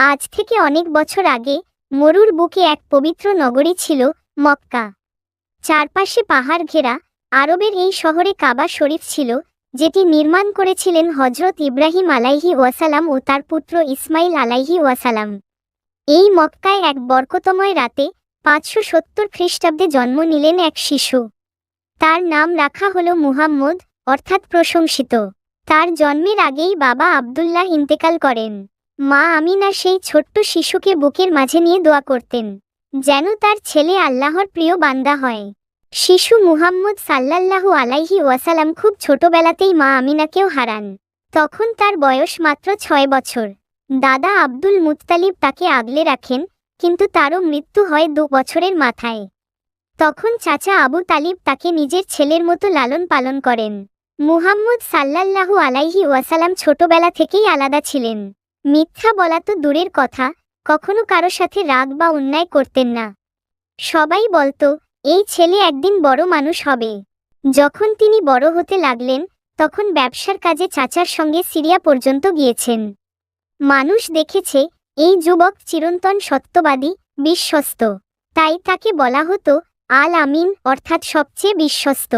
আজ থেকে অনেক বছর আগে মরুর বুকে এক পবিত্র নগরী ছিল, মক্কা। চারপাশে পাহাড় ঘেরা আরবের এই শহরে কাবা শরীফ ছিল, যেটি নির্মাণ করেছিলেন হজরত ইব্রাহিম আলাইহি ওয়াসালাম ও তার পুত্র ইসমাইল আলাইহি ওয়াসালাম। এই মক্কায় এক বরকতময় রাতে 570 খ্রিস্টাব্দে জন্ম নিলেন এক শিশু। তার নাম রাখা হলো মুহাম্মদ, অর্থাৎ প্রশংসিত। তার জন্মের আগেই বাবা আব্দুল্লাহ ইন্তেকাল করেন। মা আমিনা সেই ছোট্ট শিশুকে বুকের মাঝে নিয়ে দোয়া করতেন, যেন তার ছেলে আল্লাহর প্রিয় বান্দা হয়। শিশু মুহাম্মদ সাল্লাল্লাহু আলাইহি ওয়াসাল্লাম খুব ছোটবেলাতেই মা আমিনাকেও হারান। তখন তার বয়স মাত্র 6 বছর। দাদা আব্দুল মুত্তালিব তাকে আগলে রাখেন, কিন্তু তারও মৃত্যু হয় 2 বছরের মাথায়। তখন চাচা আবু তালিব তাকে নিজের ছেলের মতো লালন পালন করেন। মুহাম্মদ সাল্লাল্লাহু আলাইহি ওয়াসাল্লাম ছোটবেলা থেকেই আলাদা ছিলেন। মিথ্যা বলা তো দূরের কথা, কখনো কারো সাথে রাগ বা অন্যায় করতেন না। সবাই বলতো, এই ছেলে একদিন বড় মানুষ হবে। যখন তিনি বড় হতে লাগলেন, তখন ব্যবসার কাজে চাচার সঙ্গে সিরিয়া পর্যন্ত গিয়েছেন। মানুষ দেখেছে, এই যুবক চিরন্তন সত্যবাদী, বিশ্বস্ত। তাই তাকে বলা হতো আল আমিন, অর্থাৎ সবচেয়ে বিশ্বস্ত।